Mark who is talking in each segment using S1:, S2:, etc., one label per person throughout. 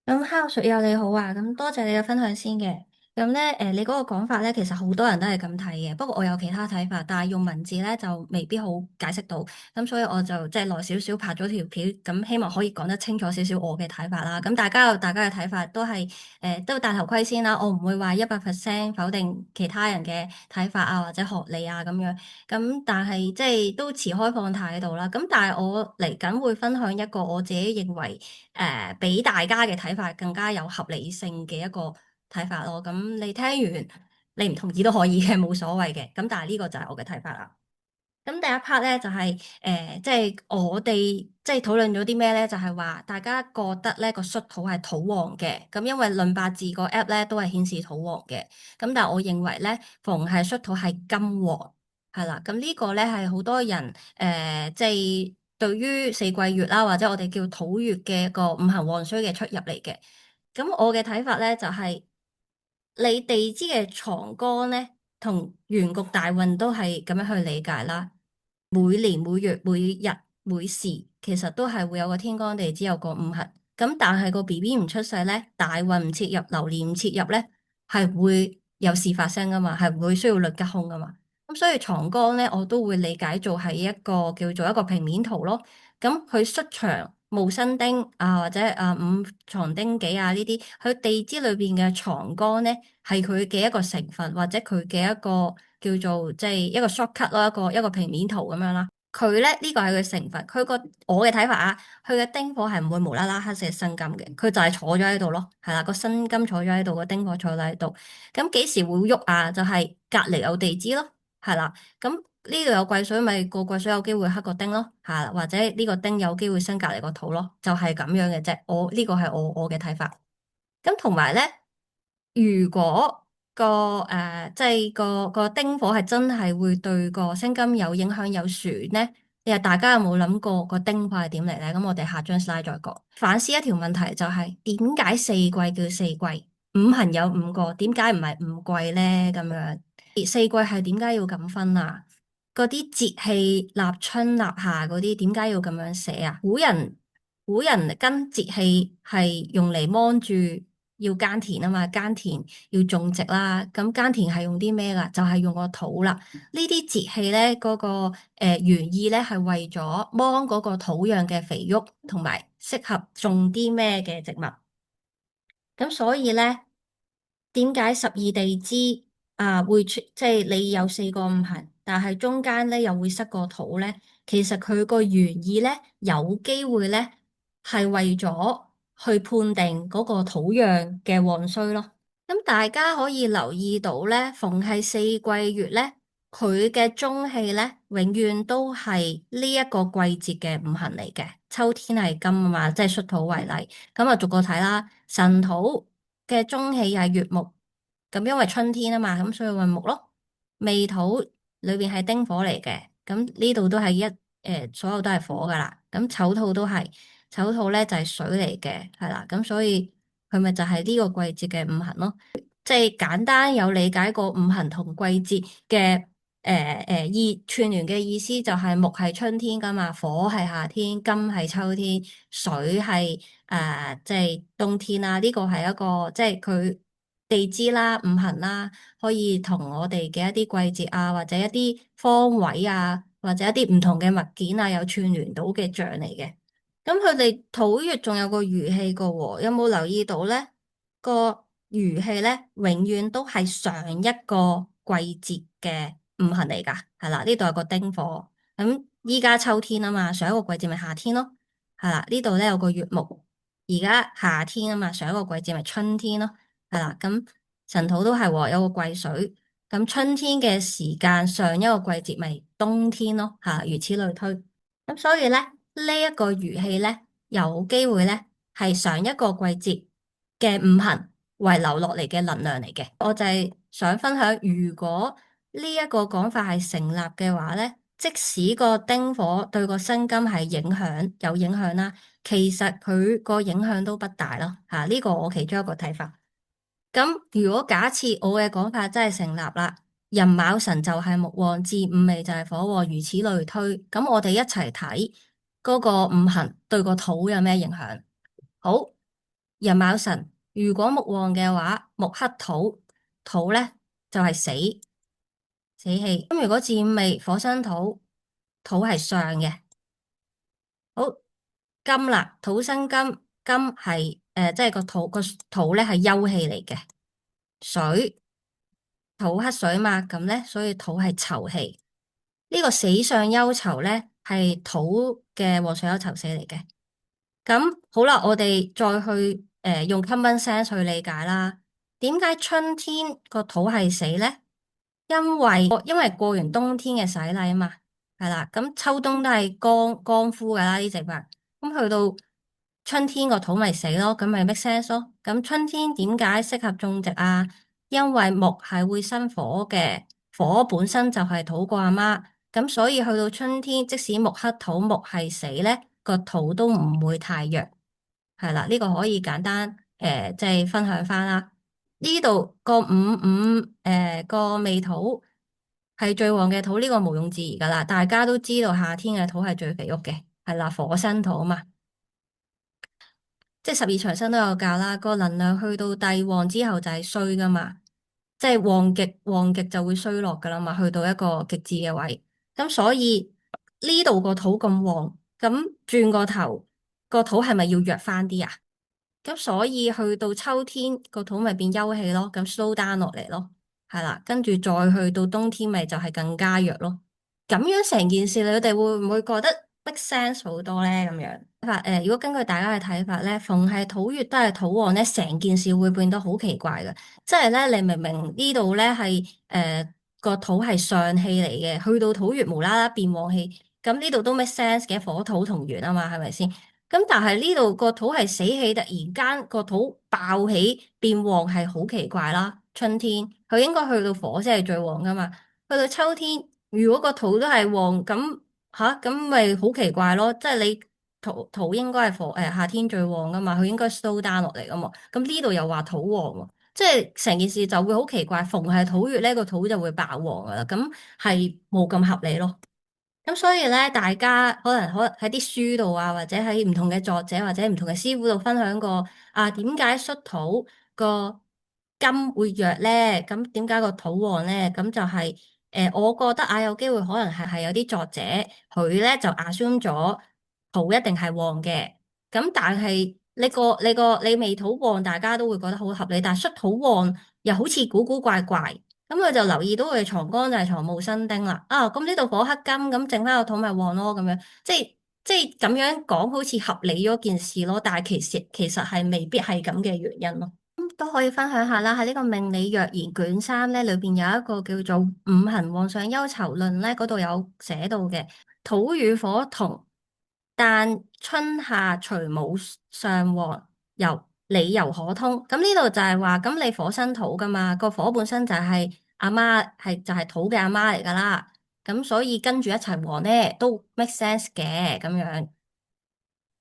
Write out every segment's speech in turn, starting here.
S1: 咁Hello，水友你好啊，咁多謝你嘅分享先嘅。咁咧，你嗰個講法咧，其實好多人都係咁睇嘅。不過我有其他睇法，但係用文字咧就未必好解釋到。咁所以我就即係耐少少拍咗條片，咁希望可以講得清楚少少我嘅睇法啦。咁大家有大家嘅睇法，都係都戴頭盔先啦。我唔會話100%否定其他人嘅睇法啊，或者學理啊咁樣。咁但係即係都持開放態度啦。咁但係我嚟緊會分享一個我自己認為。比大家嘅睇法更加有合理性嘅一個睇法咯。咁你聽完，你唔同意都可以嘅，冇所謂嘅。咁但係呢個就係我嘅睇法啦。咁第一 part 咧就係、即係我哋即係討論咗啲咩咧？就係、話大家覺得咧個戌土係土旺嘅。咁因為論八字個 app 咧都係顯示土旺嘅。咁但係我認為咧，逢係戌土係金旺，係啦。咁呢個咧係好多人即係對於四季月啦，或者我哋叫土月嘅一個五行旺衰嘅出入嚟嘅。咁我嘅睇法咧就係、你地支嘅藏干咧，同原局大運都係咁樣去理解啦。每年每月每日每時，其實都係會有個天干地支有個五行。咁但係個 BB 唔出世咧，大運唔切入，流年唔切入咧，係會有事發生噶嘛，係會需要律吉凶噶嘛。咁所以藏干咧，我都會理解做係一個叫做一個平面圖咯。咁佢出場戊申丁啊，或者午藏丁己啊呢啲，佢地支裏邊嘅藏干咧，係佢嘅一個成分，或者佢嘅一個叫做即係一個 shortcut 咯，一個平面圖咁樣啦。佢咧呢個係佢成分，我嘅睇法啊，佢嘅丁火係唔會無啦啦黑色生金嘅，佢就係坐咗喺度咯，係啦，個申金坐咗喺度，個丁火坐咗喺度。咁幾時會喐啊？就係隔籬有地支咯，係啦。咁呢度有癸水，咪個癸水有機會克個丁咯，係啦，或者呢個丁有機會生隔籬個土咯，就係咁樣嘅啫。呢個係我嘅睇法。咁同埋咧，如果即係個丁火係真係會對個辛金有影響有損咧，其實大家有冇諗過個丁火係點嚟咧？咁我哋下張 slide 再講。反思一條問題就係點解四季叫四季？五行有五個，點解唔係五季咧？咁樣四季係點解要咁分啊？嗰啲節氣立春立夏嗰啲，點解要咁樣寫啊？古人跟節氣係用嚟芒住要耕田啊嘛，耕田要種植啦。咁耕田係用啲咩噶？就係用個土啦。呢啲節氣咧，嗰個原意咧係為咗芒嗰個土壤嘅肥沃，同埋適合種啲咩嘅植物。咁所以咧，點解十二地支會出，即係你有四個五行，但係中間咧又會塞個土咧？其實佢個原意咧，有機會咧係為咗去判定嗰個土壤嘅旺衰咯。咁大家可以留意到咧，逢係四季月咧，佢嘅中氣咧，永遠都係呢一個季節嘅五行嚟嘅。秋天係金啊嘛，即係戌土為例，咁啊逐個睇啦。辰土嘅中氣係乙木，咁因為春天啊嘛，咁所以運木咯。未土裏邊係丁火嚟嘅，咁呢度都係所有都係火噶啦。咁丑土都係，丑土咧就係水嚟嘅，係啦。咁所以佢咪就係呢個季節嘅五行咯。即係簡單有理解過五行同季節嘅串聯嘅意思就係木係春天噶嘛，火係夏天，金係秋天，水係即係冬天啦。呢個係一個即係佢地支啦、五行啦，可以同我哋嘅一啲季節啊，或者一啲方位啊，或者一啲唔同嘅物件啊，有串聯到嘅象嚟嘅。咁佢哋土月仲有個餘氣個喎，有冇留意到咧？個餘氣咧，永遠都係上一個季節嘅五行嚟噶，係啦，呢度有個丁火。咁依家秋天啊嘛，上一個季節咪夏天咯，係啦，呢度咧有個月木，而家夏天啊嘛，上一個季節咪春天咯，係啦，咁辰土都係喎，有個癸水，咁春天嘅時間上一個季節咪冬天咯，吓，如此類推。咁所以咧，呢一個餘氣咧，有機會咧係上一個季節嘅五行遺留落嚟嘅能量嚟嘅。我就係想分享，如果呢一個講法係成立嘅話咧，即使個丁火對個辛金係有影響啦，其實佢個影響都不大咯。吓，呢個我其中一個睇法。咁如果假設我嘅講法真係成立啦，寅卯辰就係木旺，至午未就係火旺，如此類推。咁我哋一齊睇嗰個五行對個土有咩影響？好，寅卯辰，如果木旺嘅話，木克土，土咧就係死氣。咁如果佔未火生土，土係上嘅。好，金啦，土生金，金係即係個土咧係休氣嚟嘅。水，土克水嘛，咁咧所以土係囚氣。呢個死上憂囚咧係土嘅旺上憂囚死嚟嘅。咁好啦，我哋再去用 common sense 去理解啦。點解春天個土係死咧？因為過完冬天嘅洗禮啊嘛，係啦。咁秋冬都係乾枯噶啦啲植物，咁去到春天個土咪死咯，咁咪 make sense 咯。咁春天點解適合種植啊？因為木係會生火嘅，火本身就係土個阿媽，咁所以去到春天，即使木克土，木係死咧，個土都唔會太弱。係啦，呢個可以簡單即係分享翻啦。呢度個個未土係最旺嘅土，呢個毋庸置疑噶啦。大家都知道夏天嘅土係最肥沃嘅，係啦，火生土啊嘛。即係十二長生都有教啦，個能量去到帝旺之後就係衰噶嘛，即係旺極就會衰落噶啦嘛，去到一個極致嘅位。咁所以呢度個土咁旺，咁轉個頭個土係咪要弱翻啲啊？咁所以去到秋天個土咪變休氣咯，咁 slow down 落嚟咯，係啦，跟住再去到冬天咪就係更加弱咯。咁樣成件事你哋會唔會覺得 make sense 好多咧？咁樣如果根據大家嘅睇法咧，逢係土月都係土旺咧，成件事會變得好奇怪嘅。即係咧，你明明呢度咧係個土係上氣嚟嘅，去到土月無啦啦變旺氣，咁呢度都 make sense 嘅，火土同源啊嘛，係咪先？咁但係呢度個土係死氣，突然間個土爆起變旺係好奇怪啦。春天佢應該去到火先係最旺噶嘛，去到秋天如果個土都係旺，咁咪好奇怪咯。即係你土應該係夏天最旺噶嘛，佢應該 slow down 落嚟噶嘛。咁呢度又話土旺喎，即係成件事就會好奇怪。逢係土月咧，個土就會爆旺噶啦，咁係冇咁合理咯。咁所以咧，大家可能喺啲書度啊，或者喺唔同嘅作者或者唔同嘅師傅度分享過啊，點解戌土個金會弱咧？咁點解個土旺咧？咁就係我覺得啊，有機會可能係有啲作者佢咧就 assume 咗土一定係旺嘅，咁但係你未土旺，大家都會覺得好合理，但係戌土旺又好似古古怪怪。咁佢就留意到佢嘅藏干就係藏戊辛丁啦。啊，咁呢度火克金，咁剩翻個土咪旺咯，咁樣即係咁樣講，好似合理咗件事咯。但係其實係未必係咁嘅原因咯。咁都可以分享下啦。喺呢個命理若言卷三咧，裏邊有一個叫做五行旺上憂囚論咧，嗰度有寫到嘅土與火同，但春夏除母上旺，理由可通。咁呢度就係話，咁你火生土噶嘛，個火本身就係阿媽，就係土嘅阿媽嚟噶啦。咁所以跟住一齊旺咧，都 make sense 嘅咁樣。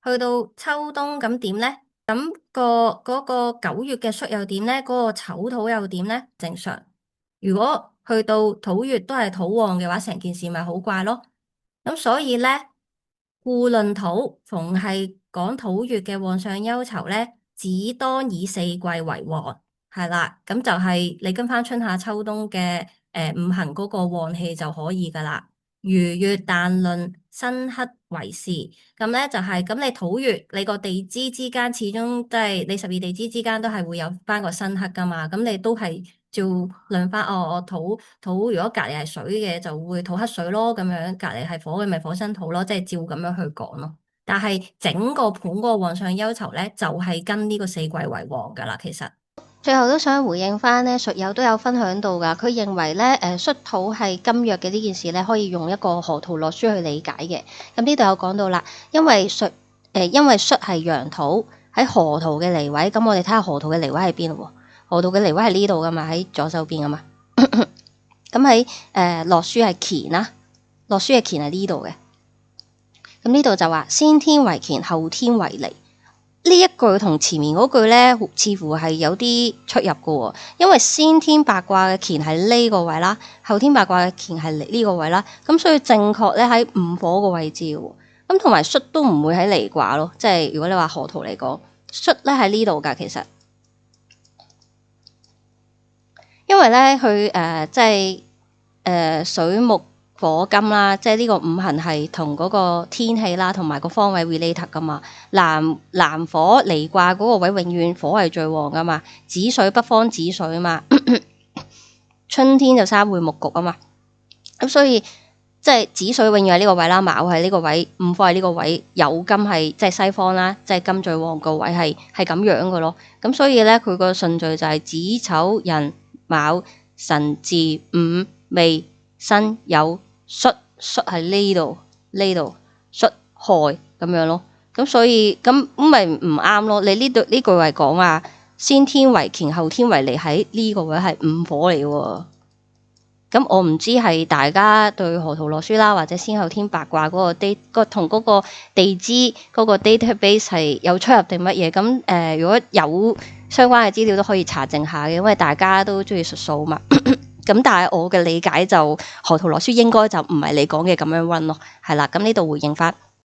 S1: 去到秋冬咁點咧？咁嗰個9月嘅戌又點咧？嗰個丑土又點咧？正常。如果去到土月都係土旺嘅話，成件事咪好怪咯。咁所以咧，故論土，逢係講土月嘅旺上憂囚咧，只當以四季為旺，係啦。咁就係你跟翻春夏秋冬嘅五行嗰個旺氣就可以噶啦。餘月但論生克為時，咁咧就係、咁你土月你個地支之間始終都係你12地支之間都係會有翻個生克噶嘛，咁你都係照論翻哦。我土如果隔籬係水嘅就會土克水咯，咁樣隔籬係火嘅咪火生土咯，即係照咁樣去講咯。但係整個盤嗰個旺上憂囚咧就係跟呢個四季為旺噶啦，其實。
S2: 最後都想回應翻呢，術友都有分享到㗎，佢認為咧戌土係金弱嘅呢件事咧，可以用一個河圖洛書去理解嘅。咁呢度有講到啦，因為戌係陽土喺河圖嘅離位，咁我哋睇下河圖嘅離位喺邊咯。河圖嘅離位係呢度㗎嘛，喺左手邊㗎嘛。咁喺洛書係乾啦，洛書嘅乾係呢度嘅。咁呢度就話先天為乾，後天為離。呢一句同前面嗰句咧，似乎係有啲出入嘅喎。因為先天八卦嘅乾係呢個位啦，後天八卦嘅乾係呢個位啦，咁所以正確咧喺午火個位置喎。咁同埋戌都唔會喺離卦咯，即係如果你話河圖嚟講，戌咧喺呢度㗎，其實因為咧佢即係水木火金啦，即係呢個五行係同嗰個天氣啦，同埋個方位 relate 噶嘛。南火離卦嗰個位永遠火係最旺噶嘛，子水北方子水啊嘛，春天就三會木局啊嘛，咁所以即係子水永遠喺呢個位啦，卯喺呢個位，午火喺呢個位，酉金係即係西方啦，即係金最旺個位係咁樣嘅咯。咁所以咧佢個順序就係子丑寅卯辰巳午未申酉戌喺呢度戌亥咁樣咯。咁所以咁咪唔啱咯。你呢句係講啊，先天為乾後天為離，喺呢個位係午火嚟喎。咁我唔知係大家對河圖洛書啦，或者先後天八卦嗰個同嗰個地支嗰個 database 係有出入定乜嘢？咁如果有相關嘅資料都可以查證下嘅，因為大家都中意術數嘛。咁但係我嘅理解就河圖洛書應該就唔係你講嘅咁樣 run 咯，係啦。咁呢度回應翻。